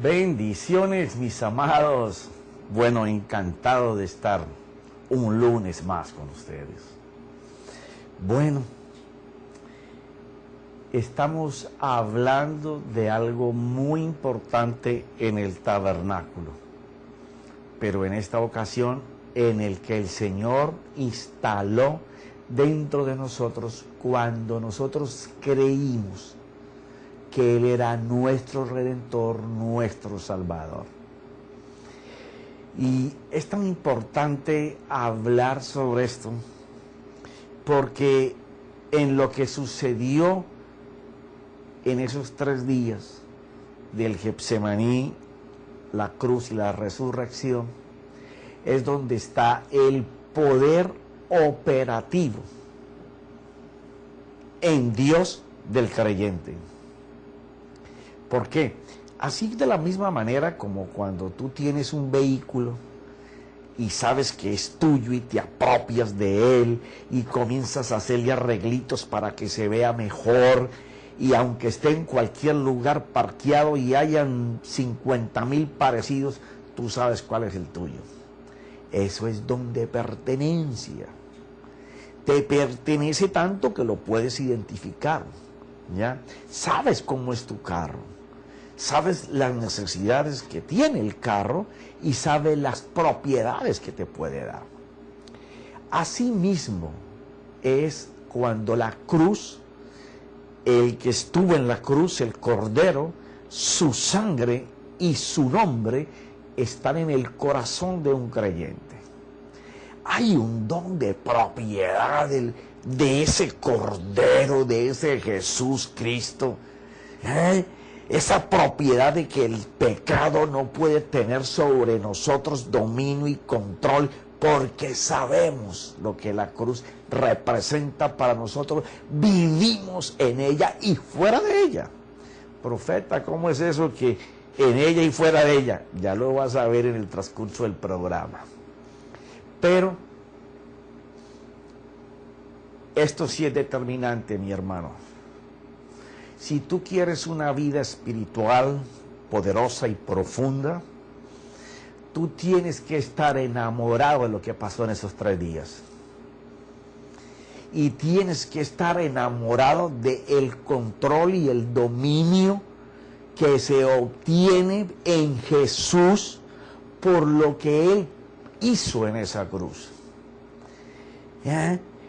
Bendiciones, mis amados. Bueno, encantado de estar un lunes más con ustedes. Bueno, estamos hablando de algo muy importante en el tabernáculo, pero en esta ocasión en el que el Señor instaló dentro de nosotros cuando nosotros creímos que Él era nuestro Redentor, nuestro Salvador. Y es tan importante hablar sobre esto, porque en lo que sucedió en esos 3 días del Getsemaní, la cruz y la resurrección, es donde está el poder operativo en Dios del creyente. ¿Por qué? Así de la misma manera como cuando tú tienes un vehículo y sabes que es tuyo y te apropias de él y comienzas a hacerle arreglitos para que se vea mejor, y aunque esté en cualquier lugar parqueado y hayan 50,000 parecidos, tú sabes cuál es el tuyo. Eso es don de pertenencia. Te pertenece tanto que lo puedes identificar, ¿ya? Sabes cómo es tu carro, sabes las necesidades que tiene el carro y sabes las propiedades que te puede dar. Asimismo es cuando la cruz, el que estuvo en la cruz, el Cordero, su sangre y su nombre están en el corazón de un creyente. Hay un don de propiedad de ese Cordero, de ese Jesús Cristo. Esa propiedad de que el pecado no puede tener sobre nosotros dominio y control, porque sabemos lo que la cruz representa para nosotros, vivimos en ella y fuera de ella. Profeta, ¿cómo es eso que en ella y fuera de ella? Ya lo vas a ver en el transcurso del programa. Pero esto sí es determinante, mi hermano. Si tú quieres una vida espiritual poderosa y profunda, tú tienes que estar enamorado de lo que pasó en esos 3 días. Y tienes que estar enamorado del control y el dominio que se obtiene en Jesús por lo que Él hizo en esa cruz.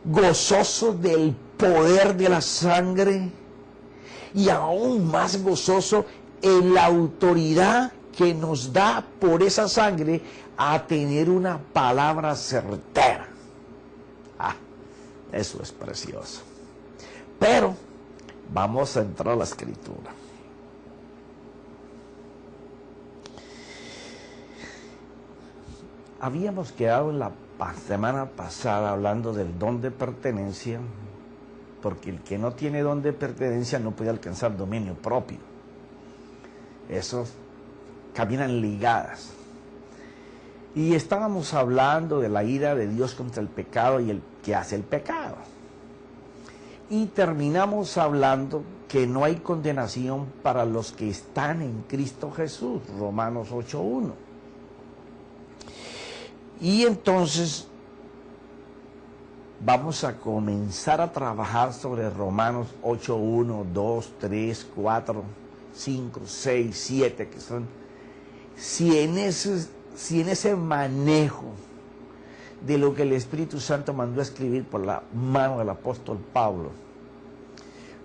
Gozoso del poder de la sangre y aún más gozoso en la autoridad que nos da por esa sangre a tener una palabra certera. Eso es precioso. Pero vamos a entrar a la Escritura. Habíamos quedado en la semana pasada hablando del don de pertenencia, porque el que no tiene don de pertenencia no puede alcanzar dominio propio. Esos caminan ligadas. Y estábamos hablando de la ira de Dios contra el pecado y el que hace el pecado. Y terminamos hablando que no hay condenación para los que están en Cristo Jesús, Romanos 8:1. Y entonces vamos a comenzar a trabajar sobre Romanos 8:1, 2, 3, 4, 5, 6, 7, que son, si en ese manejo de lo que el Espíritu Santo mandó a escribir por la mano del apóstol Pablo,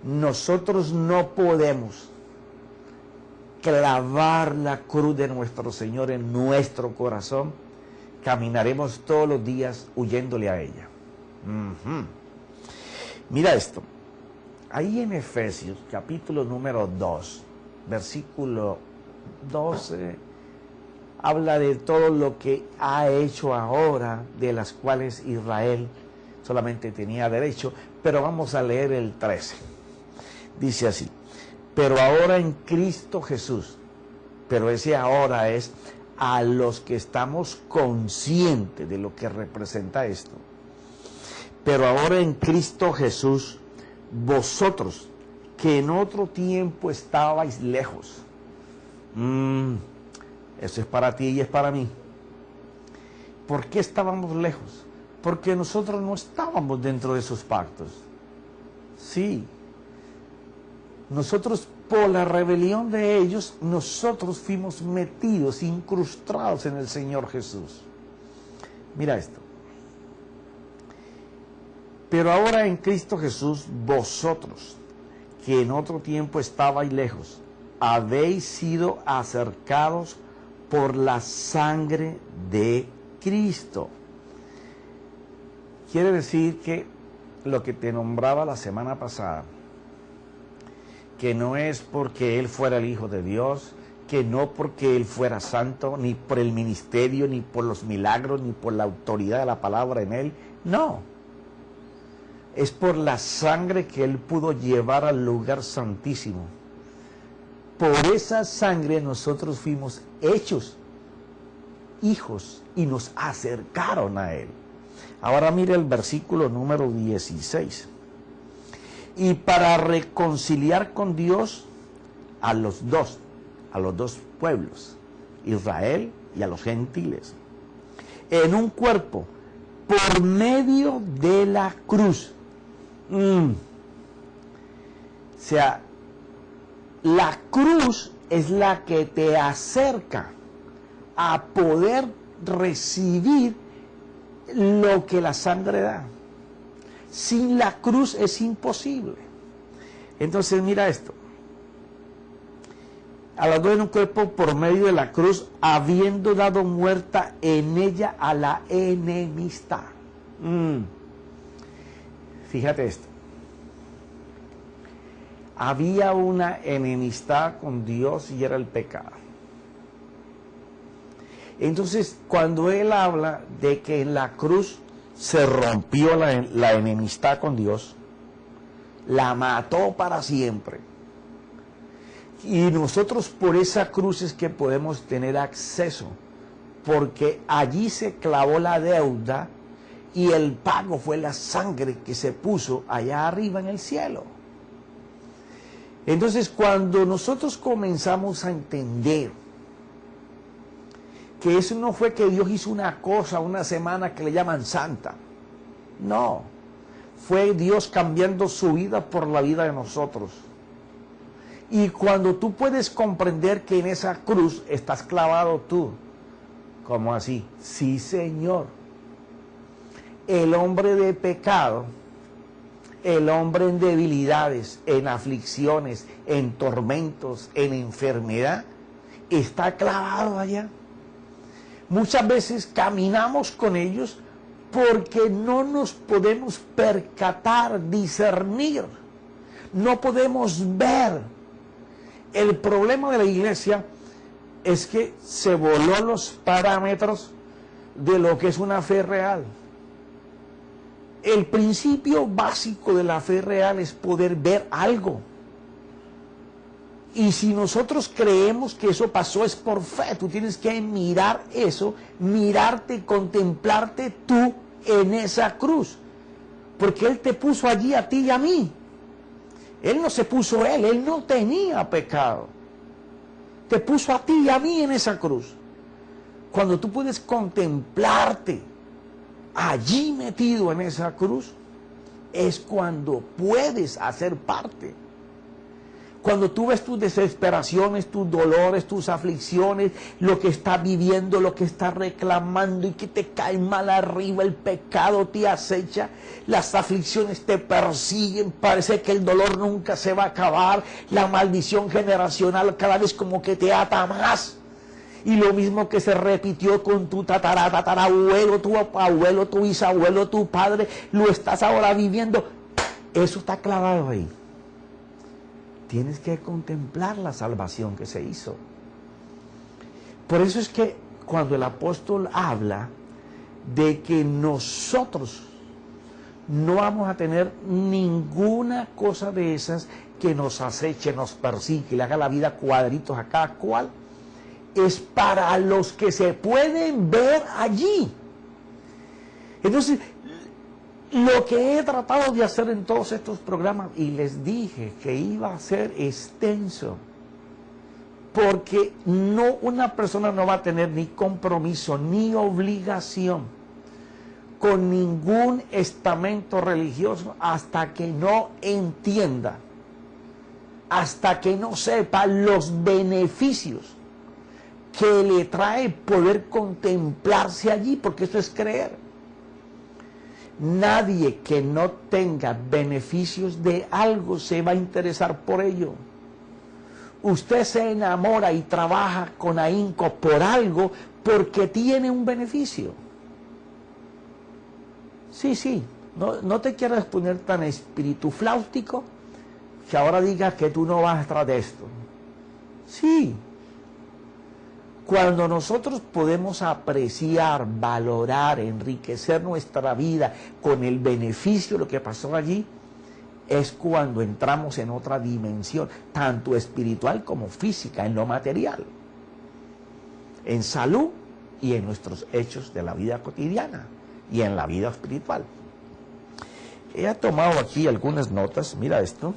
nosotros no podemos clavar la cruz de nuestro Señor en nuestro corazón, caminaremos todos los días huyéndole a ella. Mira esto, ahí en Efesios capítulo número 2, versículo 12, habla de todo lo que ha hecho ahora, de las cuales Israel solamente tenía derecho, pero vamos a leer el 13. Dice así: pero ahora en Cristo Jesús, pero ese ahora es a los que estamos conscientes de lo que representa esto. Pero ahora en Cristo Jesús, vosotros que en otro tiempo estabais lejos, Eso es para ti y es para mí. ¿Por qué estábamos lejos? Porque nosotros no estábamos dentro de esos pactos. Sí. Nosotros, por la rebelión de ellos, nosotros fuimos metidos, incrustados en el Señor Jesús. Mira esto. Pero ahora en Cristo Jesús, vosotros, que en otro tiempo estabais lejos, habéis sido acercados por la sangre de Cristo. Quiere decir que lo que te nombraba la semana pasada, que no es porque Él fuera el Hijo de Dios, que no porque Él fuera santo, ni por el ministerio, ni por los milagros, ni por la autoridad de la palabra en Él, no. Es por la sangre que Él pudo llevar al lugar santísimo. Por esa sangre nosotros fuimos hechos hijos y nos acercaron a Él. Ahora mire el versículo número 16. Y para reconciliar con Dios a los dos pueblos, Israel y a los gentiles, en un cuerpo, por medio de la cruz. O sea, la cruz es la que te acerca a poder recibir lo que la sangre da. Sin la cruz es imposible. Entonces mira esto. A las dos en un cuerpo por medio de la cruz, habiendo dado muerta en ella a la enemistad. Fíjate esto. Había una enemistad con Dios y era el pecado. Entonces, cuando Él habla de que en la cruz se rompió la enemistad con Dios, la mató para siempre. Y nosotros por esa cruz es que podemos tener acceso, porque allí se clavó la deuda y el pago fue la sangre que se puso allá arriba en el cielo. Entonces, cuando nosotros comenzamos a entender que eso no fue que Dios hizo una cosa, una semana que le llaman santa. No, fue Dios cambiando su vida por la vida de nosotros. Y cuando tú puedes comprender que en esa cruz estás clavado tú, ¿cómo así? Sí, Señor. El hombre de pecado, el hombre en debilidades, en aflicciones, en tormentos, en enfermedad, está clavado allá. Muchas veces caminamos con ellos porque no nos podemos percatar, discernir, no podemos ver. El problema de la iglesia es que se voló los parámetros de lo que es una fe real. El principio básico de la fe real es poder ver algo. Y si nosotros creemos que eso pasó es por fe. Tú tienes que mirar eso, mirarte, contemplarte tú en esa cruz. Porque Él te puso allí a ti y a mí. Él no se puso Él no tenía pecado. Te puso a ti y a mí en esa cruz. Cuando tú puedes contemplarte allí metido en esa cruz, es cuando puedes hacer parte. Cuando tú ves tus desesperaciones, tus dolores, tus aflicciones, lo que estás viviendo, lo que estás reclamando y que te cae mal arriba, el pecado te acecha, las aflicciones te persiguen, parece que el dolor nunca se va a acabar, la maldición generacional cada vez como que te ata más. Y lo mismo que se repitió con tu tatarabuelo, tu abuelo, tu bisabuelo, tu padre, lo estás ahora viviendo. Eso está clavado ahí. Tienes que contemplar la salvación que se hizo. Por eso es que cuando el apóstol habla de que nosotros no vamos a tener ninguna cosa de esas que nos aceche, nos persigue, le haga la vida cuadritos a cada cual, es para los que se pueden ver allí. Entonces, lo que he tratado de hacer en todos estos programas, y les dije que iba a ser extenso, Porque no, una persona no va a tener ni compromiso ni obligación con ningún estamento religioso hasta que no entienda, hasta que no sepa los beneficios que le trae poder contemplarse allí, porque eso es creer. Nadie que no tenga beneficios de algo se va a interesar por ello. Usted se enamora y trabaja con ahínco por algo porque tiene un beneficio. Sí, no te quieras poner tan espiritufláutico que ahora digas que tú no vas atrás de esto. Sí. Cuando nosotros podemos apreciar, valorar, enriquecer nuestra vida con el beneficio de lo que pasó allí, es cuando entramos en otra dimensión, tanto espiritual como física, en lo material, en salud y en nuestros hechos de la vida cotidiana y en la vida espiritual. He tomado aquí algunas notas, mira esto.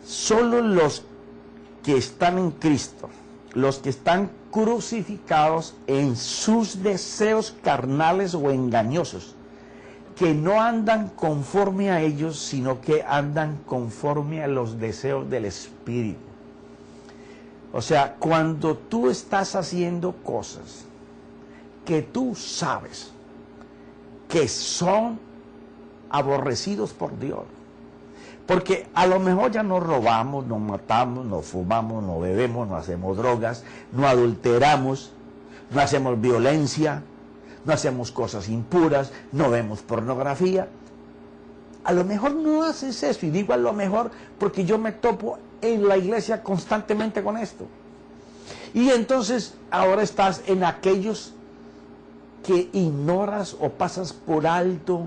Solo los que están en Cristo, los que están crucificados en sus deseos carnales o engañosos, que no andan conforme a ellos, sino que andan conforme a los deseos del Espíritu. O sea, cuando tú estás haciendo cosas que tú sabes que son aborrecidos por Dios, porque a lo mejor ya no robamos, no matamos, no fumamos, no bebemos, no hacemos drogas, no adulteramos, no hacemos violencia, no hacemos cosas impuras, no vemos pornografía. A lo mejor no haces eso, y digo a lo mejor porque yo me topo en la iglesia constantemente con esto. Y entonces ahora estás en aquellos que ignoras o pasas por alto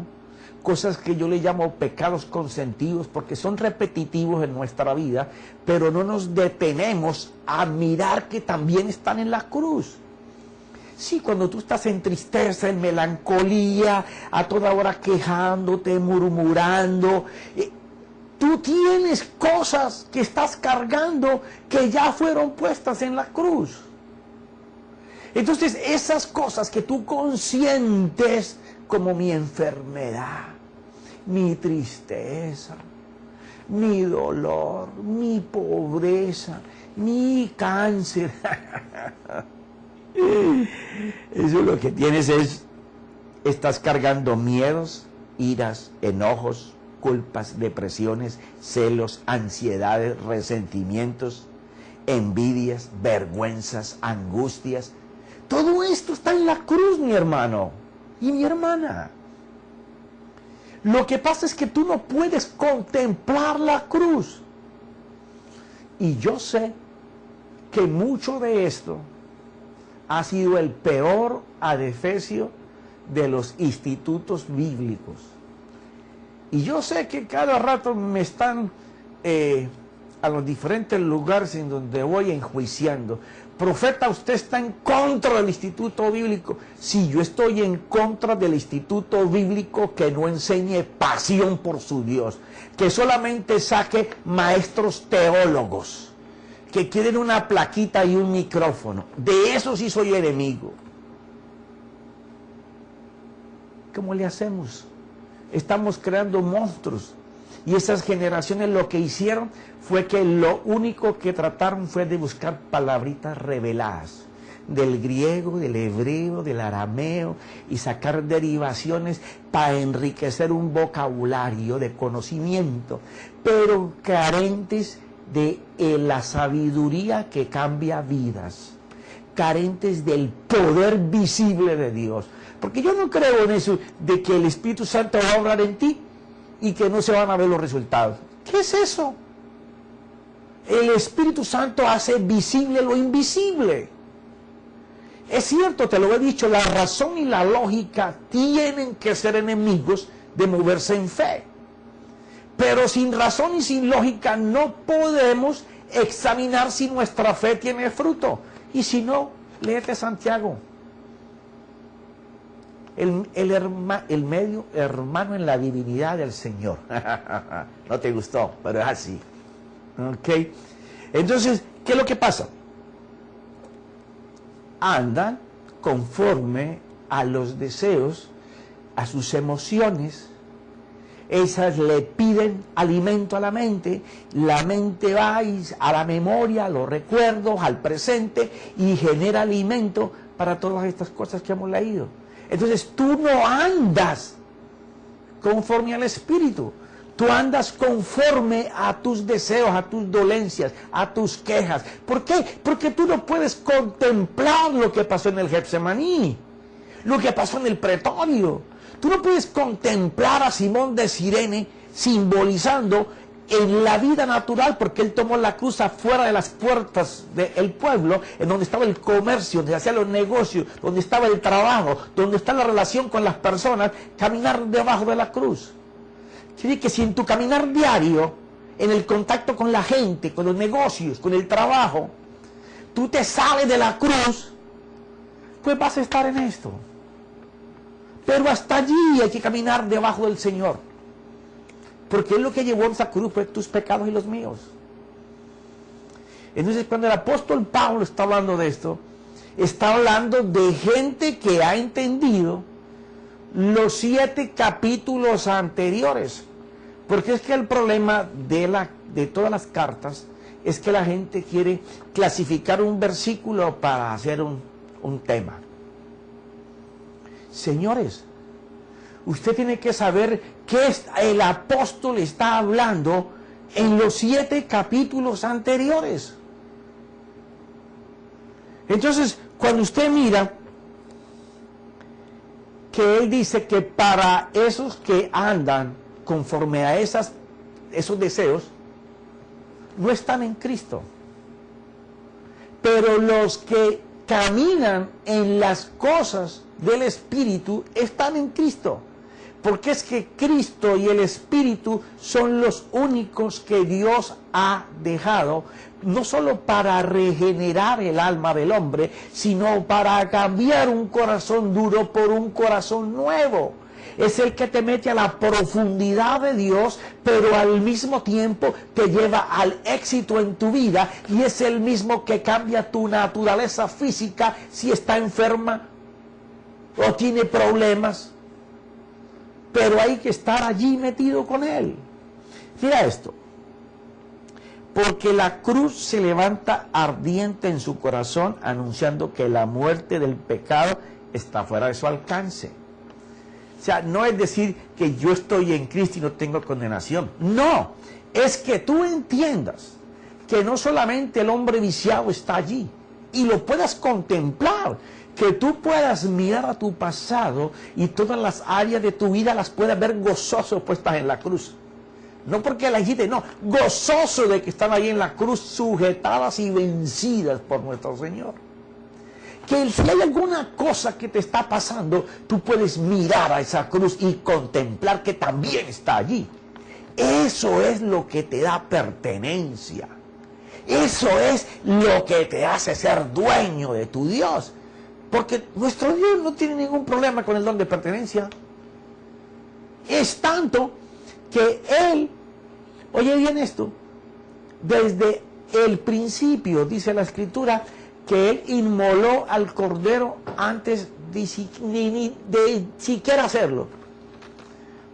cosas que yo le llamo pecados consentidos, porque son repetitivos en nuestra vida, pero no nos detenemos a mirar que también están en la cruz. Sí, cuando tú estás en tristeza, en melancolía, a toda hora quejándote, murmurando, tú tienes cosas que estás cargando que ya fueron puestas en la cruz. Entonces, esas cosas que tú consientes como mi enfermedad, mi tristeza, mi dolor, mi pobreza, mi cáncer. Eso lo que tienes estás cargando miedos, iras, enojos, culpas, depresiones, celos, ansiedades, resentimientos, envidias, vergüenzas, angustias. Todo esto está en la cruz, mi hermano y mi hermana. Lo que pasa es que tú no puedes contemplar la cruz. Y yo sé que mucho de esto ha sido el peor adefesio de los institutos bíblicos. Y yo sé que cada rato me están a los diferentes lugares en donde voy enjuiciando. Profeta, usted está en contra del instituto bíblico. Sí, yo estoy en contra del instituto bíblico que no enseñe pasión por su Dios, que solamente saque maestros teólogos que quieren una plaquita y un micrófono. De eso sí soy enemigo. ¿Cómo le hacemos? Estamos creando monstruos. Y esas generaciones lo que hicieron fue que lo único que trataron fue de buscar palabritas reveladas del griego, del hebreo, del arameo, y sacar derivaciones para enriquecer un vocabulario de conocimiento, pero carentes de la sabiduría que cambia vidas, carentes del poder visible de Dios. Porque yo no creo en eso de que el Espíritu Santo va a obrar en ti y que no se van a ver los resultados. ¿Qué es eso? El Espíritu Santo hace visible lo invisible. Es cierto, te lo he dicho, la razón y la lógica tienen que ser enemigos de moverse en fe. Pero sin razón y sin lógica no podemos examinar si nuestra fe tiene fruto. Y si no, léete Santiago. El medio hermano en la divinidad del Señor. No te gustó, pero es así. ¿Ok? Entonces, ¿qué es lo que pasa? Andan conforme a los deseos, a sus emociones. Esas le piden alimento a la mente va a la memoria, a los recuerdos, al presente, y genera alimento para todas estas cosas que hemos leído. Entonces tú no andas conforme al Espíritu, tú andas conforme a tus deseos, a tus dolencias, a tus quejas. ¿Por qué? Porque tú no puedes contemplar lo que pasó en el Getsemaní, lo que pasó en el pretorio. Tú no puedes contemplar a Simón de Cirene simbolizando en la vida natural, porque él tomó la cruz afuera de las puertas del pueblo, en donde estaba el comercio, donde hacía los negocios, donde estaba el trabajo, donde está la relación con las personas, caminar debajo de la cruz. Quiere decir que si en tu caminar diario, en el contacto con la gente, con los negocios, con el trabajo, tú te sales de la cruz, pues vas a estar en esto. Pero hasta allí hay que caminar debajo del Señor. Porque Él lo que llevó en esa cruz fue tus pecados y los míos. Entonces cuando el apóstol Pablo está hablando de esto, está hablando de gente que ha entendido los 7 capítulos anteriores. Porque es que el problema de todas las cartas es que la gente quiere clasificar un versículo para hacer un tema. Señores, usted tiene que saber qué el apóstol está hablando en los 7 capítulos anteriores. Entonces, cuando usted mira que él dice que para esos que andan conforme a esos deseos, no están en Cristo. Pero los que caminan en las cosas del Espíritu están en Cristo, porque es que Cristo y el Espíritu son los únicos que Dios ha dejado, no solo para regenerar el alma del hombre, sino para cambiar un corazón duro por un corazón nuevo. Es el que te mete a la profundidad de Dios, pero al mismo tiempo te lleva al éxito en tu vida, y es el mismo que cambia tu naturaleza física si está enferma o tiene problemas, pero hay que estar allí metido con Él. Mira esto: porque la cruz se levanta ardiente en su corazón, anunciando que la muerte del pecado está fuera de su alcance. O sea, no es decir que yo estoy en Cristo y no tengo condenación. No, es que tú entiendas que no solamente el hombre viciado está allí y lo puedas contemplar, que tú puedas mirar a tu pasado y todas las áreas de tu vida las puedas ver gozoso puestas en la cruz. No porque la hiciste, no, gozoso de que están ahí en la cruz, sujetadas y vencidas por nuestro Señor. Que si hay alguna cosa que te está pasando, tú puedes mirar a esa cruz y contemplar que también está allí. Eso es lo que te da pertenencia. Eso es lo que te hace ser dueño de tu Dios. Porque nuestro Dios no tiene ningún problema con el don de pertenencia. Es tanto que Él, oye bien esto, desde el principio, dice la Escritura, que Él inmoló al Cordero antes de siquiera hacerlo.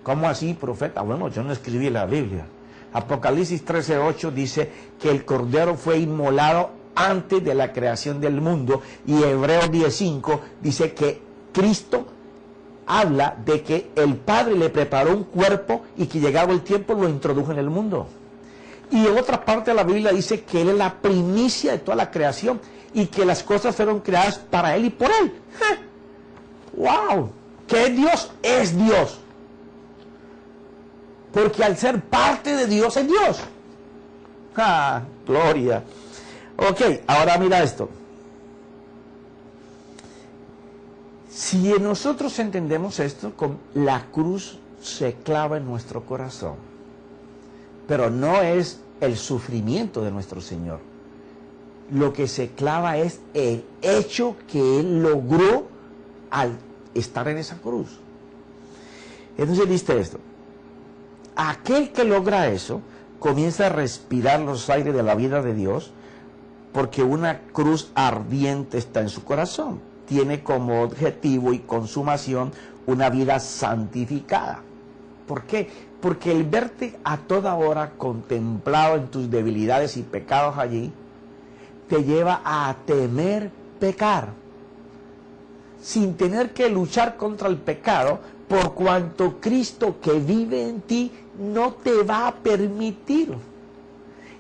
¿Cómo así, profeta? Bueno, yo no escribí la Biblia. Apocalipsis 13:8 dice que el Cordero fue inmolado antes de la creación del mundo, y Hebreos 10:5 dice que Cristo habla de que el Padre le preparó un cuerpo y que llegado el tiempo lo introdujo en el mundo. Y en otra parte de la Biblia dice que Él es la primicia de toda la creación y que las cosas fueron creadas para Él y por Él. ¡Wow! ¿Qué es Dios? Es Dios. Porque al ser parte de Dios es Dios. ¡Ah! Gloria. Ok, ahora mira esto. Si nosotros entendemos esto, la cruz se clava en nuestro corazón. Pero no es el sufrimiento de nuestro Señor. Lo que se clava es el hecho que Él logró al estar en esa cruz. Entonces dice esto: aquel que logra eso comienza a respirar los aires de la vida de Dios, porque una cruz ardiente está en su corazón. Tiene como objetivo y consumación una vida santificada. ¿Por qué? Porque el verte a toda hora contemplado en tus debilidades y pecados allí, te lleva a temer pecar, sin tener que luchar contra el pecado, por cuanto Cristo que vive en ti no te va a permitir.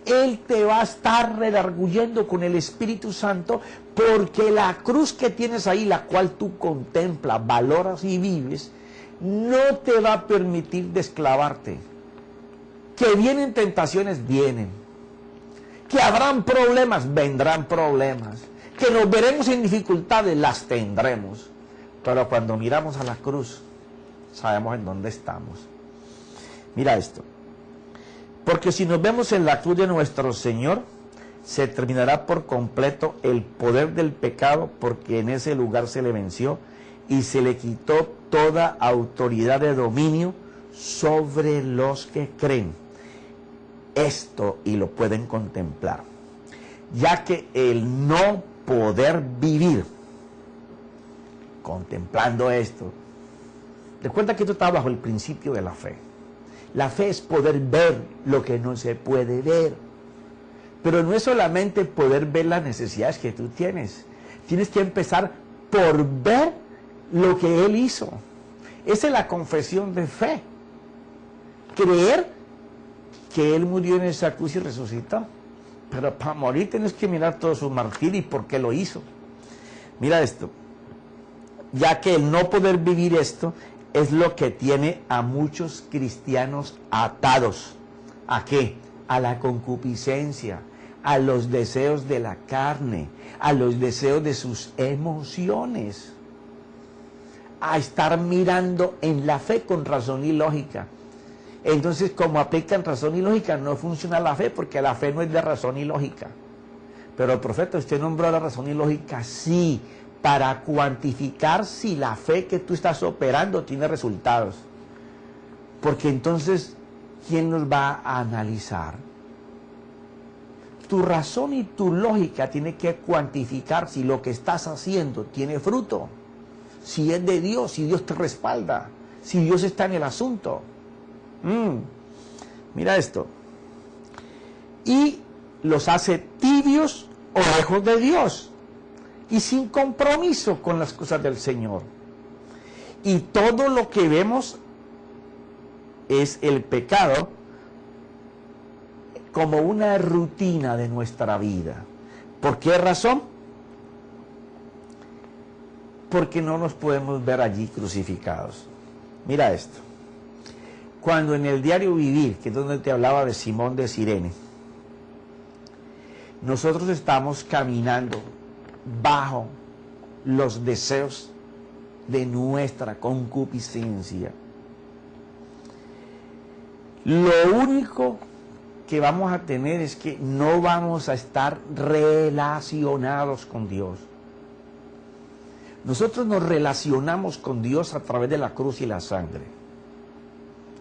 Él te va a estar redarguyendo con el Espíritu Santo, porque la cruz que tienes ahí, la cual tú contemplas, valoras y vives, no te va a permitir desclavarte. Que vienen tentaciones, vienen. Que habrán problemas, vendrán problemas. Que nos veremos en dificultades, las tendremos. Pero cuando miramos a la cruz, sabemos en dónde estamos. Mira esto. Porque si nos vemos en la cruz de nuestro Señor, se terminará por completo el poder del pecado, porque en ese lugar se le venció y se le quitó toda autoridad de dominio sobre los que creen. Esto, y lo pueden contemplar, ya que el no poder vivir contemplando esto, recuerda que esto está bajo el principio de la fe. La fe es poder ver lo que no se puede ver, pero no es solamente poder ver las necesidades que tú tienes. Tienes que empezar por ver lo que Él hizo. Esa es la confesión de fe. Creer que Él murió en esa cruz y resucitó. Pero para morir tienes que mirar todo su martirio y por qué lo hizo. Mira esto. Ya que el no poder vivir esto es lo que tiene a muchos cristianos atados. ¿A qué? A la concupiscencia, a los deseos de la carne, a los deseos de sus emociones, a estar mirando en la fe con razón y lógica. Entonces, como aplican razón y lógica, no funciona la fe, porque la fe no es de razón y lógica. Pero el profeta, usted nombró la razón y lógica, sí, para cuantificar si la fe que tú estás operando tiene resultados. Porque entonces, ¿quién nos va a analizar? Tu razón y tu lógica tiene que cuantificar si lo que estás haciendo tiene fruto, si es de Dios, si Dios te respalda, si Dios está en el asunto. Mira esto. Y los hace tibios o lejos de Dios y sin compromiso con las cosas del Señor. Y todo lo que vemos es el pecado como una rutina de nuestra vida. ¿Por qué razón? Porque no nos podemos ver allí crucificados. Mira esto. Cuando en el diario vivir, que es donde te hablaba de Simón de Cirene, nosotros estamos caminando bajo los deseos de nuestra concupiscencia. Lo único que vamos a tener es que no vamos a estar relacionados con Dios. Nosotros nos relacionamos con Dios a través de la cruz y la sangre.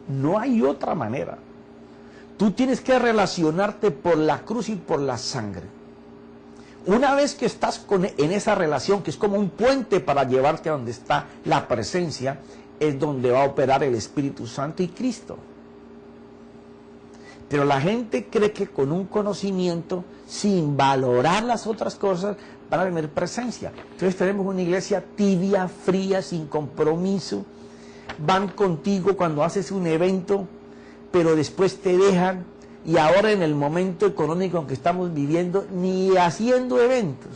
No hay otra manera. Tú tienes que relacionarte por la cruz y por la sangre. Una vez que estás en esa relación, que es como un puente para llevarte a donde está la presencia, es donde va a operar el Espíritu Santo y Cristo. Pero la gente cree que con un conocimiento, sin valorar las otras cosas, van a tener presencia. Entonces tenemos una iglesia tibia, fría, sin compromiso. Van contigo cuando haces un evento, pero después te dejan, y ahora en el momento económico en que estamos viviendo, ni haciendo eventos.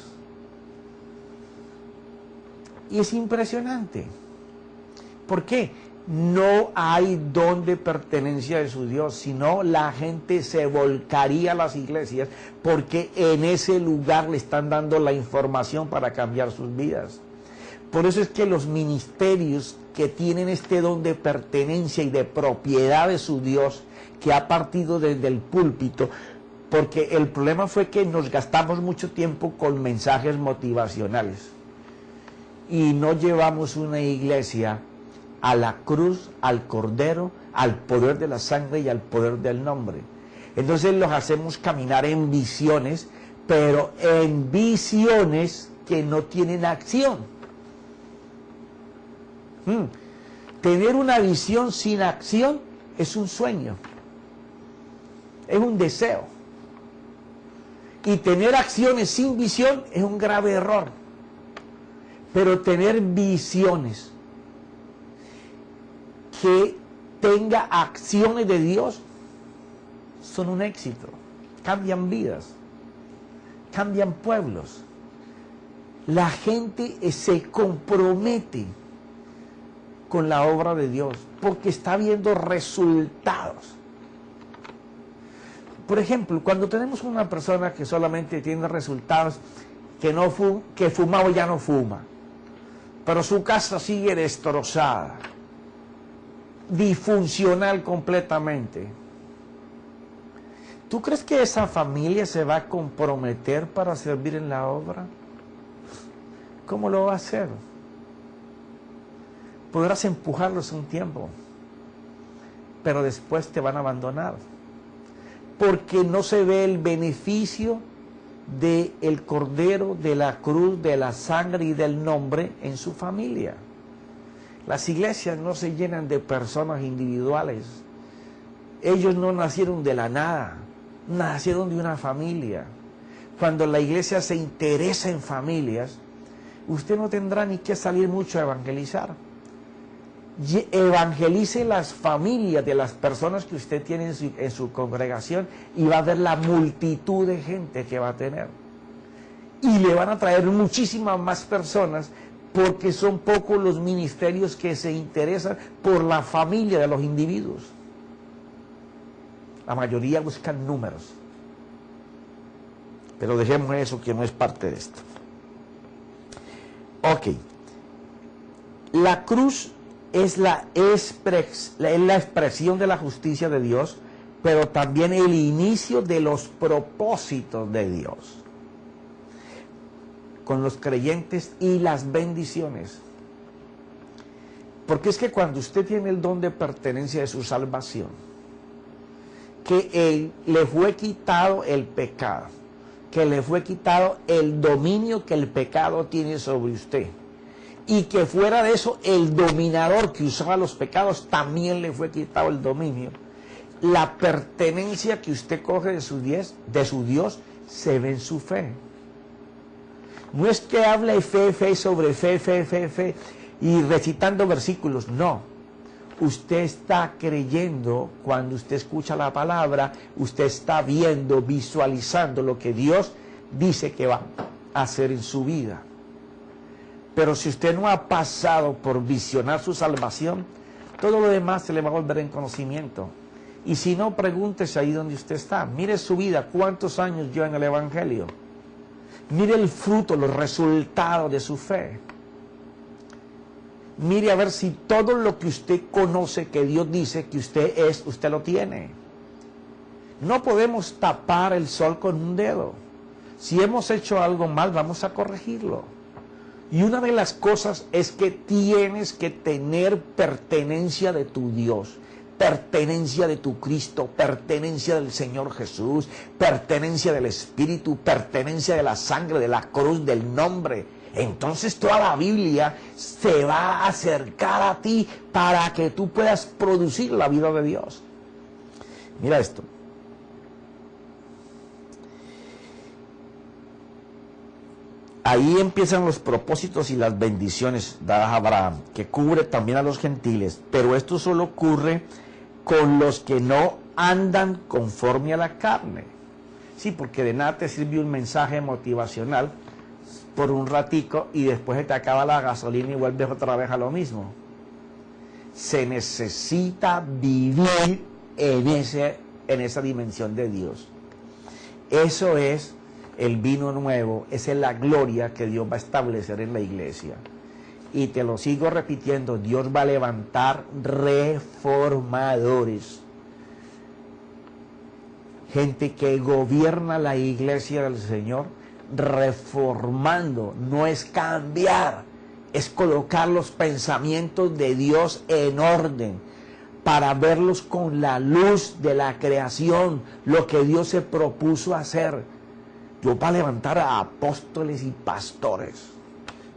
Y es impresionante. ¿Por qué? No hay don de pertenencia de su Dios, sino la gente se volcaría a las iglesias porque en ese lugar le están dando la información para cambiar sus vidas. Por eso es que los ministerios que tienen este don de pertenencia y de propiedad de su Dios, que ha partido desde el púlpito, porque el problema fue que nos gastamos mucho tiempo con mensajes motivacionales y no llevamos una iglesia a la cruz, al Cordero, al poder de la sangre y al poder del nombre. Entonces los hacemos caminar en visiones, pero en visiones que no tienen acción. Tener una visión sin acción es un sueño, es un deseo. Y tener acciones sin visión es un grave error. Pero tener visiones que tenga acciones de Dios son un éxito. Cambian vidas, cambian pueblos. La gente se compromete con la obra de Dios porque está viendo resultados. Por ejemplo, cuando tenemos una persona que solamente tiene resultados, que fumaba ya no fuma, pero su casa sigue destrozada, disfuncional completamente. ¿Tú crees que esa familia se va a comprometer para servir en la obra? ¿Cómo lo va a hacer? Podrás empujarlos un tiempo, pero después te van a abandonar, porque no se ve el beneficio del Cordero, de la cruz, de la sangre y del nombre en su familia. Las iglesias no se llenan de personas individuales. Ellos no nacieron de la nada, nacieron de una familia. Cuando la iglesia se interesa en familias, usted no tendrá ni que salir mucho a evangelizar. Evangelice las familias de las personas que usted tiene en su congregación y va a ver la multitud de gente que va a tener. Y le van a traer muchísimas más personas porque son pocos los ministerios que se interesan por la familia de los individuos. La mayoría buscan números. Pero dejemos eso que no es parte de esto. Ok. La cruz es la expresión de la justicia de Dios, pero también el inicio de los propósitos de Dios con los creyentes y las bendiciones. Porque es que cuando usted tiene el don de pertenencia de su salvación, que le fue quitado el pecado, que le fue quitado el dominio que el pecado tiene sobre usted, y que fuera de eso el dominador que usaba los pecados también le fue quitado el dominio. La pertenencia que usted coge de su Dios se ve en su fe. No es que hable fe sobre fe y recitando versículos, no. Usted está creyendo cuando usted escucha la palabra, usted está viendo, visualizando lo que Dios dice que va a hacer en su vida. Pero si usted no ha pasado por visionar su salvación, todo lo demás se le va a volver en conocimiento. Y si no, pregúntese ahí donde usted está. Mire su vida, cuántos años lleva en el Evangelio. Mire el fruto, los resultados de su fe. Mire a ver si todo lo que usted conoce que Dios dice que usted es, usted lo tiene. No podemos tapar el sol con un dedo. Si hemos hecho algo mal, vamos a corregirlo. Y una de las cosas es que tienes que tener pertenencia de tu Dios, pertenencia de tu Cristo, pertenencia del Señor Jesús, pertenencia del Espíritu, pertenencia de la sangre, de la cruz, del nombre. Entonces toda la Biblia se va a acercar a ti para que tú puedas producir la vida de Dios. Mira esto. Ahí empiezan los propósitos y las bendiciones dadas a Abraham, que cubre también a los gentiles, pero esto solo ocurre con los que no andan conforme a la carne. Sí, porque de nada te sirve un mensaje motivacional por un ratico y después se te acaba la gasolina y vuelves otra vez a lo mismo. Se necesita vivir en esa dimensión de Dios. Eso es el vino nuevo, esa es la gloria que Dios va a establecer en la iglesia. Y te lo sigo repitiendo, Dios va a levantar reformadores. Gente que gobierna la iglesia del Señor, reformando. No es cambiar, es colocar los pensamientos de Dios en orden. para verlos con la luz de la creación, lo que Dios se propuso hacer. Dios va a levantar a apóstoles y pastores,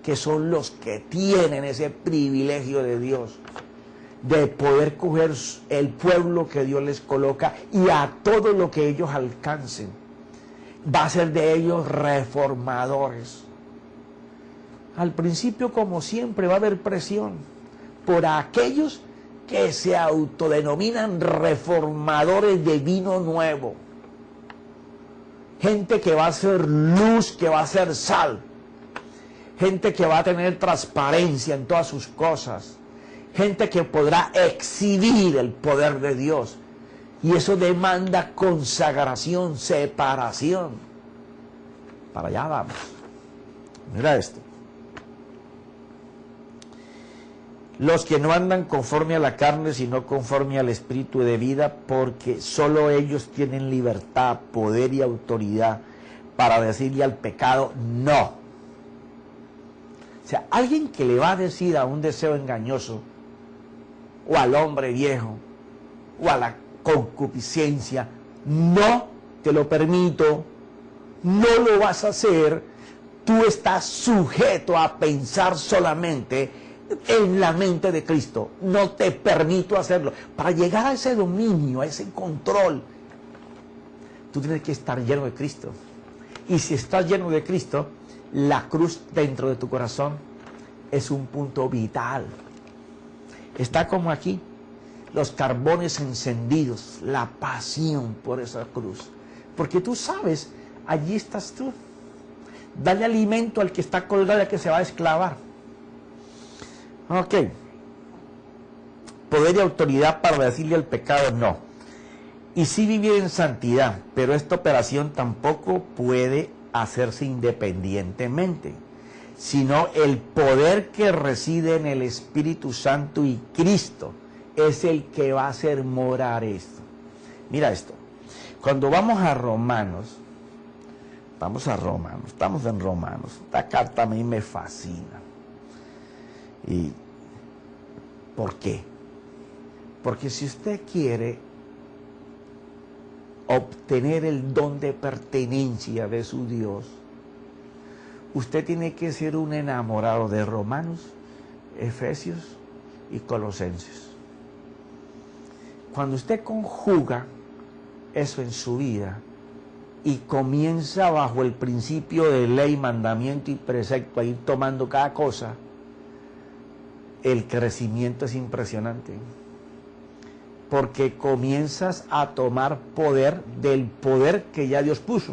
que son los que tienen ese privilegio de Dios, de poder coger el pueblo que Dios les coloca y a todo lo que ellos alcancen. Va a ser de ellos reformadores. Al principio, como siempre, va a haber presión por aquellos que se autodenominan reformadores de vino nuevo. Gente que va a ser luz, que va a ser sal. Gente que va a tener transparencia en todas sus cosas. Gente que podrá exhibir el poder de Dios. Y eso demanda consagración, separación. Para allá vamos. Mira esto. Los que no andan conforme a la carne, sino conforme al Espíritu de vida, porque solo ellos tienen libertad, poder y autoridad para decirle al pecado no. O sea, alguien que le va a decir a un deseo engañoso, o al hombre viejo, o a la concupiscencia, no te lo permito, no lo vas a hacer, tú estás sujeto a pensar solamente en la mente de Cristo, no te permito hacerlo. Para llegar a ese dominio, a ese control, tú tienes que estar lleno de Cristo. Y si estás lleno de Cristo, la cruz dentro de tu corazón es un punto vital. Está como aquí, los carbones encendidos, la pasión por esa cruz. Porque tú sabes, allí estás tú. Dale alimento al que está colgado, al que se va a esclavar. Ok. Poder y autoridad para decirle al pecado no. Y sí vivir en santidad, pero esta operación tampoco puede hacerse independientemente, sino el poder que reside en el Espíritu Santo y Cristo es el que va a hacer morar esto. Mira esto. Cuando vamos a Romanos, estamos en Romanos. Esta carta a mí me fascina. ¿Y por qué? Porque si usted quiere obtener el don de pertenencia de su Dios, usted tiene que ser un enamorado de Romanos, Efesios y Colosenses. Cuando usted conjuga eso en su vida y comienza bajo el principio de ley, mandamiento y precepto a ir tomando cada cosa, el crecimiento es impresionante, porque comienzas a tomar poder del poder que ya Dios puso.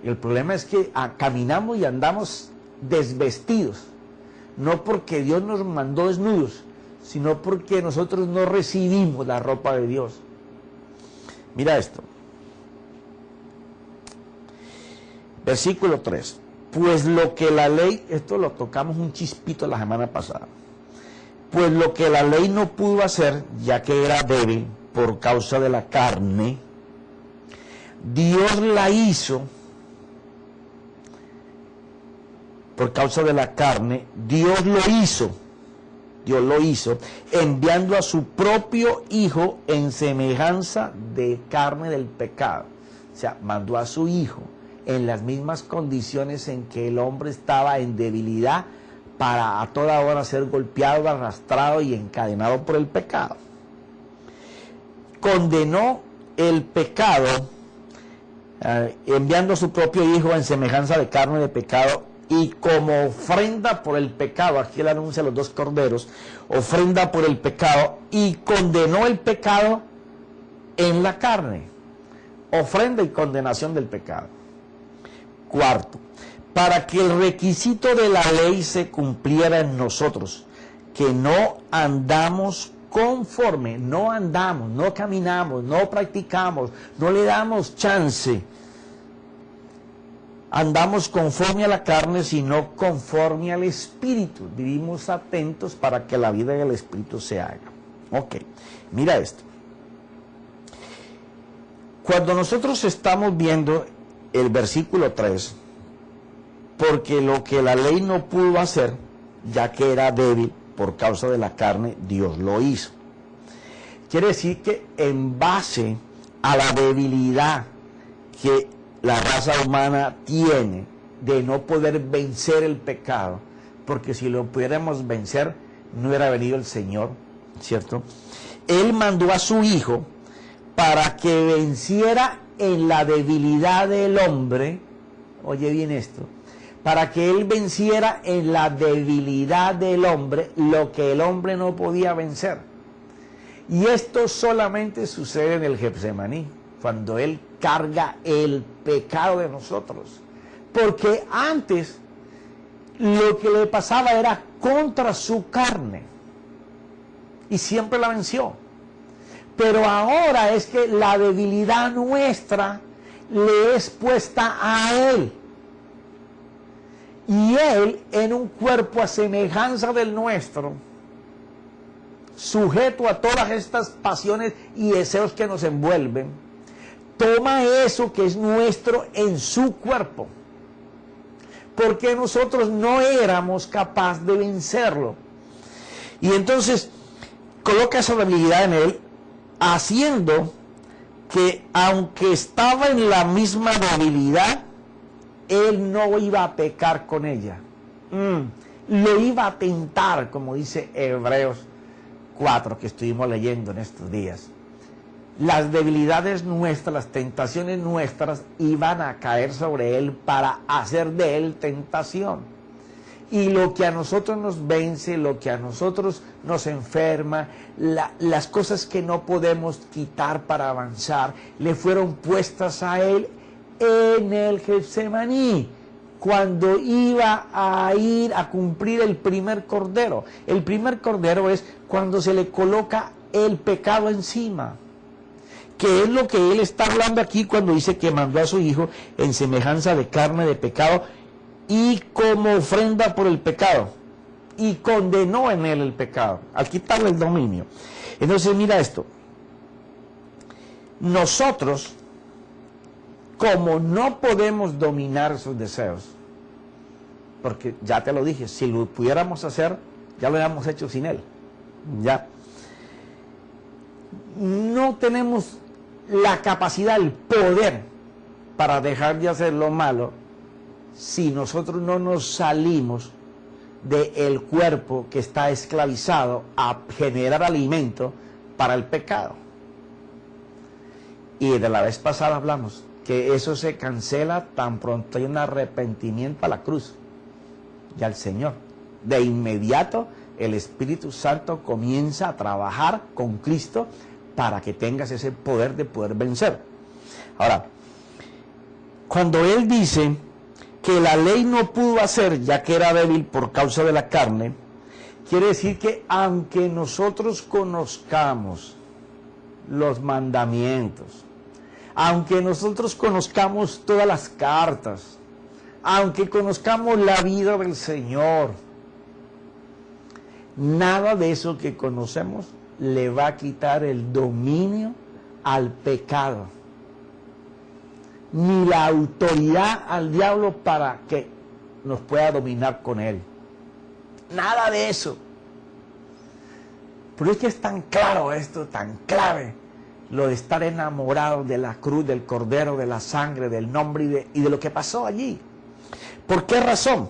El problema es que caminamos y andamos desvestidos, no porque Dios nos mandó desnudos, sino porque nosotros no recibimos la ropa de Dios. Mira esto. Versículo 3. Pues lo que la ley, esto lo tocamos un chispito la semana pasada, pues lo que la ley no pudo hacer, ya que era débil por causa de la carne, Dios la hizo, por causa de la carne, Dios lo hizo, enviando a su propio Hijo en semejanza de carne del pecado. O sea, mandó a su Hijo en las mismas condiciones en que el hombre estaba en debilidad, para a toda hora ser golpeado, arrastrado y encadenado por el pecado. Condenó el pecado, enviando a su propio Hijo en semejanza de carne de pecado, y como ofrenda por el pecado, aquí él anuncia los dos corderos, ofrenda por el pecado, y condenó el pecado en la carne, ofrenda y condenación del pecado. Cuarto, para que el requisito de la ley se cumpliera en nosotros, que no andamos conforme, no andamos, no caminamos, no practicamos, no le damos chance, andamos conforme a la carne, sino conforme al Espíritu. Vivimos atentos para que la vida del Espíritu se haga. Ok, mira esto. Cuando nosotros estamos viendo el versículo 3, porque lo que la ley no pudo hacer, ya que era débil por causa de la carne, Dios lo hizo. Quiere decir que en base a la debilidad que la raza humana tiene de no poder vencer el pecado, porque si lo pudiéramos vencer, no hubiera venido el Señor, ¿cierto? Él mandó a su Hijo para que venciera en la debilidad del hombre, oye bien esto, para que Él venciera en la debilidad del hombre lo que el hombre no podía vencer. Y esto solamente sucede en el Getsemaní, cuando Él carga el pecado de nosotros. Porque antes lo que le pasaba era contra su carne y siempre la venció. Pero ahora es que la debilidad nuestra le es puesta a Él. Y Él, en un cuerpo a semejanza del nuestro, sujeto a todas estas pasiones y deseos que nos envuelven, toma eso que es nuestro en su cuerpo. Porque nosotros no éramos capaces de vencerlo. Y entonces coloca esa debilidad en Él, haciendo que aunque estaba en la misma debilidad, Él no iba a pecar con ella. Lo iba a tentar, como dice Hebreos 4, que estuvimos leyendo en estos días. Las debilidades nuestras, las tentaciones nuestras iban a caer sobre Él para hacer de Él tentación. Y lo que a nosotros nos vence, lo que a nosotros nos enferma, las cosas que no podemos quitar para avanzar, le fueron puestas a Él en el Getsemaní, cuando iba a ir a cumplir el primer cordero. El primer cordero es cuando se le coloca el pecado encima, que es lo que Él está hablando aquí cuando dice que mandó a su Hijo en semejanza de carne de pecado y como ofrenda por el pecado, y condenó en Él el pecado, al quitarle el dominio. Entonces mira esto, nosotros, como no podemos dominar esos deseos, porque ya te lo dije, si lo pudiéramos hacer, ya lo habíamos hecho sin Él, ya. No tenemos la capacidad, el poder para dejar de hacer lo malo si nosotros no nos salimos del cuerpo que está esclavizado a generar alimento para el pecado. Y de la vez pasada hablamos que eso se cancela tan pronto hay un arrepentimiento a la cruz y al Señor. De inmediato el Espíritu Santo comienza a trabajar con Cristo para que tengas ese poder de poder vencer. Ahora, cuando Él dice que la ley no pudo hacer, ya que era débil por causa de la carne, quiere decir que aunque nosotros conozcamos los mandamientos, aunque nosotros conozcamos todas las cartas, aunque conozcamos la vida del Señor, nada de eso que conocemos le va a quitar el dominio al pecado, ni la autoridad al diablo para que nos pueda dominar con él. Nada de eso. Pero es que es tan claro esto, tan clave, lo de estar enamorado de la cruz, del cordero, de la sangre, del nombre y de lo que pasó allí. ¿Por qué razón?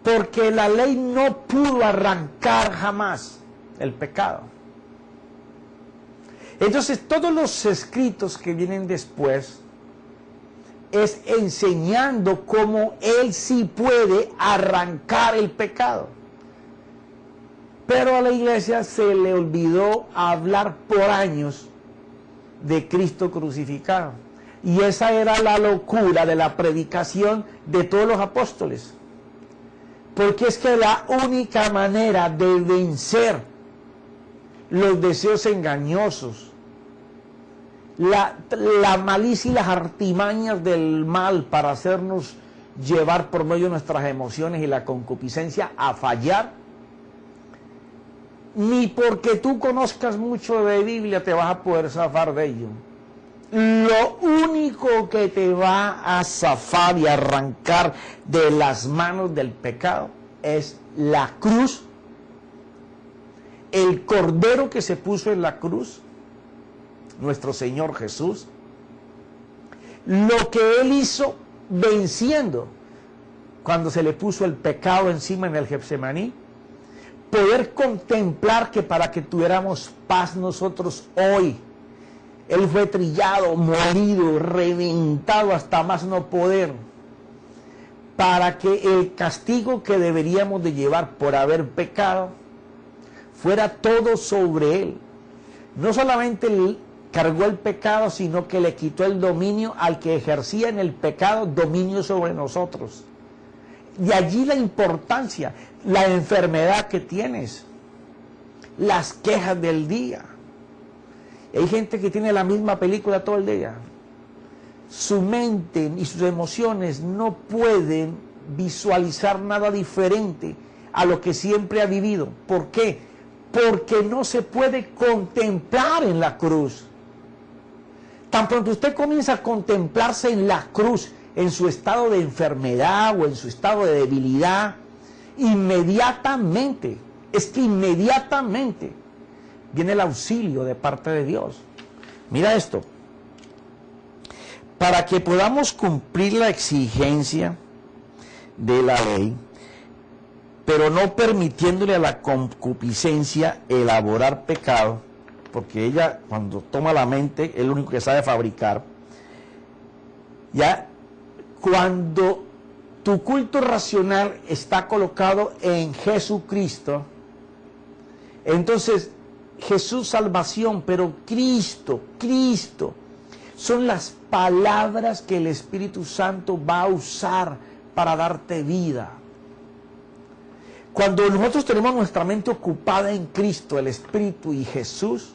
Porque la ley no pudo arrancar jamás el pecado. Entonces todos los escritos que vienen después es enseñando cómo Él sí puede arrancar el pecado. Pero a la iglesia se le olvidó hablar por años de Cristo crucificado. Y esa era la locura de la predicación de todos los apóstoles. Porque es que la única manera de vencer los deseos engañosos, la malicia y las artimañas del mal para hacernos llevar por medio de nuestras emociones y la concupiscencia a fallar, ni porque tú conozcas mucho de Biblia te vas a poder zafar de ello. Lo único que te va a zafar y arrancar de las manos del pecado es la cruz, el Cordero que se puso en la cruz, nuestro Señor Jesús, lo que Él hizo venciendo cuando se le puso el pecado encima en el Getsemaní, poder contemplar que para que tuviéramos paz nosotros hoy, Él fue trillado, molido, reventado hasta más no poder, para que el castigo que deberíamos de llevar por haber pecado fuera todo sobre Él. No solamente Él cargó el pecado, sino que le quitó el dominio al que ejercía en el pecado dominio sobre nosotros. De allí la importancia, la enfermedad que tienes, las quejas del día. Hay gente que tiene la misma película todo el día. Su mente y sus emociones no pueden visualizar nada diferente a lo que siempre ha vivido. ¿Por qué? Porque no se puede contemplar en la cruz. Tan pronto usted comienza a contemplarse en la cruz, en su estado de enfermedad o en su estado de debilidad, inmediatamente, es que inmediatamente viene el auxilio de parte de Dios. Mira esto, para que podamos cumplir la exigencia de la ley, pero no permitiéndole a la concupiscencia elaborar pecado, porque ella cuando toma la mente es lo único que sabe fabricar. Ya cuando tu culto racional está colocado en Jesucristo, entonces Jesús salvación, pero Cristo, son las palabras que el Espíritu Santo va a usar para darte vida. Cuando nosotros tenemos nuestra mente ocupada en Cristo, el Espíritu y Jesús,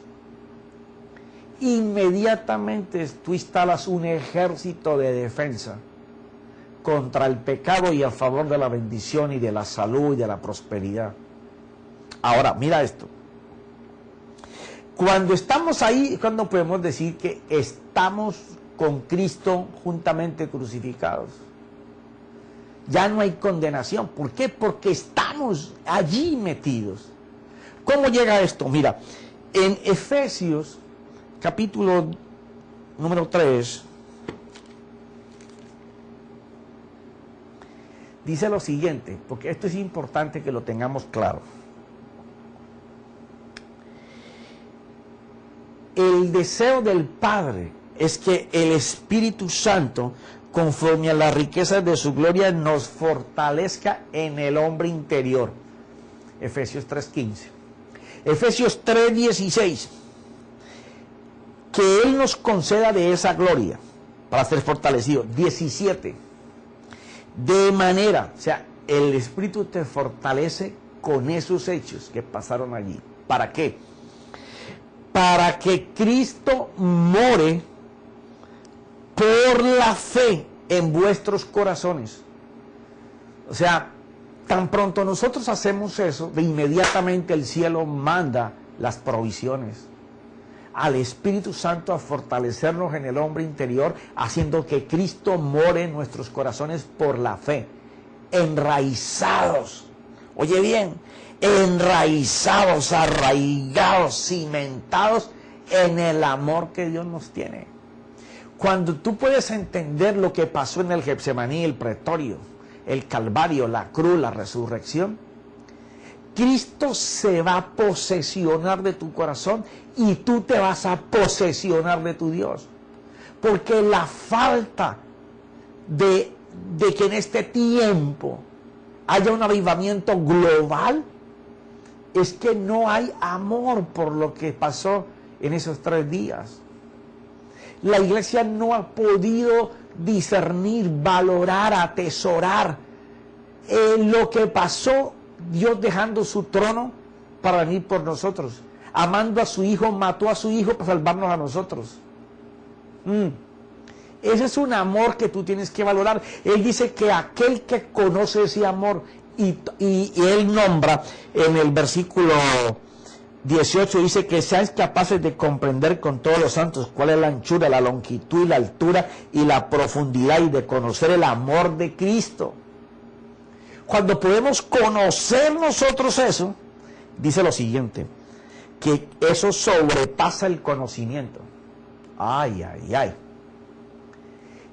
inmediatamente tú instalas un ejército de defensa contra el pecado y a favor de la bendición y de la salud y de la prosperidad. Ahora, mira esto. Cuando estamos ahí, cuando podemos decir que estamos con Cristo juntamente crucificados. Ya no hay condenación. ¿Por qué? Porque estamos allí metidos. ¿Cómo llega esto? Mira, en Efesios, capítulo número 3, dice lo siguiente, porque esto es importante que lo tengamos claro. El deseo del Padre es que el Espíritu Santo, conforme a las riquezas de su gloria, nos fortalezca en el hombre interior. Efesios 3:15. Efesios 3:16. Que Él nos conceda de esa gloria para ser fortalecido. 17. De manera, o sea, el Espíritu te fortalece con esos hechos que pasaron allí. ¿Para qué? Para que Cristo more por la fe en vuestros corazones. O sea, tan pronto nosotros hacemos eso, de inmediatamente el cielo manda las provisiones al Espíritu Santo a fortalecernos en el hombre interior, haciendo que Cristo more en nuestros corazones por la fe, enraizados, oye bien, enraizados, arraigados, cimentados en el amor que Dios nos tiene. Cuando tú puedes entender lo que pasó en el Getsemaní, el pretorio, el Calvario, la cruz, la resurrección, Cristo se va a posesionar de tu corazón y tú te vas a posesionar de tu Dios. Porque la falta de que en este tiempo haya un avivamiento global es que no hay amor por lo que pasó en esos 3 días. La iglesia no ha podido discernir, valorar, atesorar lo que pasó, Dios dejando su trono para venir por nosotros. Amando a su Hijo, mató a su Hijo para salvarnos a nosotros. Ese es un amor que tú tienes que valorar. Él dice que aquel que conoce ese amor, y Él nombra en el versículo 18, dice que seáis capaces de comprender con todos los santos cuál es la anchura, la longitud y la altura y la profundidad, y de conocer el amor de Cristo. Cuando podemos conocer nosotros eso, dice lo siguiente: que eso sobrepasa el conocimiento. Ay, ay, ay.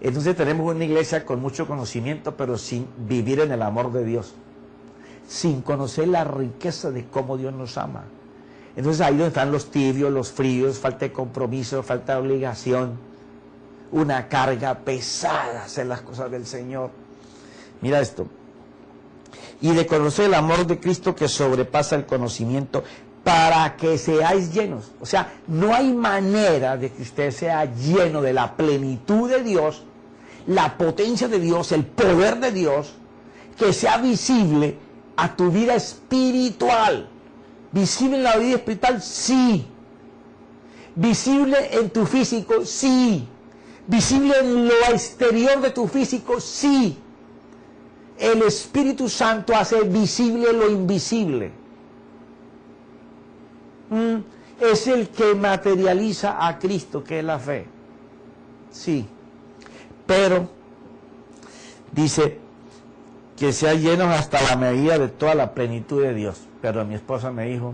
Entonces tenemos una iglesia con mucho conocimiento, pero sin vivir en el amor de Dios, sin conocer la riqueza de cómo Dios nos ama. Entonces ahí donde están los tibios, los fríos, falta de compromiso, falta de obligación, una carga pesada hacer las cosas del Señor. Mira esto. Y de conocer el amor de Cristo que sobrepasa el conocimiento, para que seáis llenos. O sea, no hay manera de que usted sea lleno de la plenitud de Dios, la potencia de Dios, el poder de Dios, que sea visible a tu vida espiritual. ¿Visible en la vida espiritual? Sí. ¿Visible en tu físico? Sí. ¿Visible en lo exterior de tu físico? Sí. El Espíritu Santo hace visible lo invisible. Es el que materializa a Cristo, que es la fe. Sí. Pero dice que sean llenos hasta la medida de toda la plenitud de Dios. Pero mi esposa me dijo,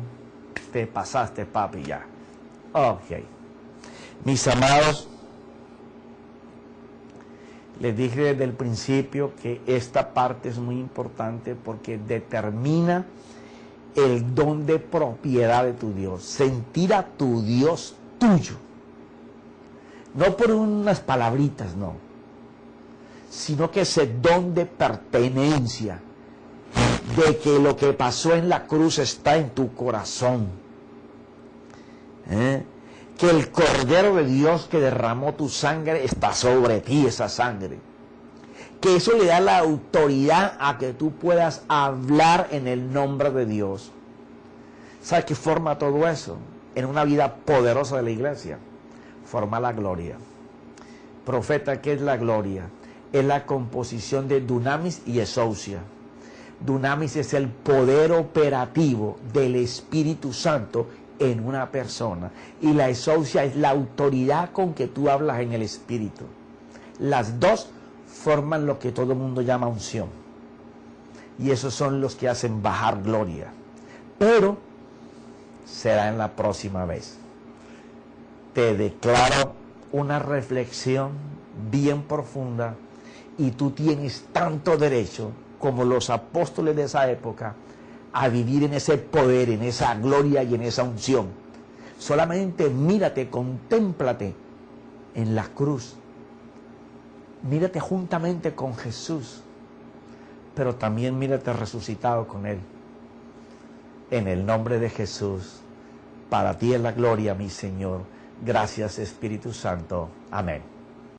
te pasaste, papi, ya. Ok. Mis amados, les dije desde el principio que esta parte es muy importante porque determina el don de propiedad de tu Dios. Sentir a tu Dios tuyo. No por unas palabritas, no. Sino que ese don de pertenencia, de que lo que pasó en la cruz está en tu corazón. Que el Cordero de Dios que derramó tu sangre está sobre ti, esa sangre. Que eso le da la autoridad a que tú puedas hablar en el nombre de Dios. ¿Sabes qué forma todo eso? En una vida poderosa de la iglesia. Forma la gloria. Profeta, ¿qué es la gloria? Es la composición de dunamis y exousia. Dunamis es el poder operativo del Espíritu Santo en una persona. Y la exousia es la autoridad con que tú hablas en el Espíritu. Las dos forman lo que todo el mundo llama unción. Y esos son los que hacen bajar gloria. Pero será en la próxima vez. Te declaro una reflexión bien profunda y tú tienes tanto derecho como los apóstoles de esa época a vivir en ese poder, en esa gloria y en esa unción. Solamente mírate, contémplate en la cruz. Mírate juntamente con Jesús, pero también mírate resucitado con Él. En el nombre de Jesús, para ti es la gloria, mi Señor. Gracias, Espíritu Santo. Amén.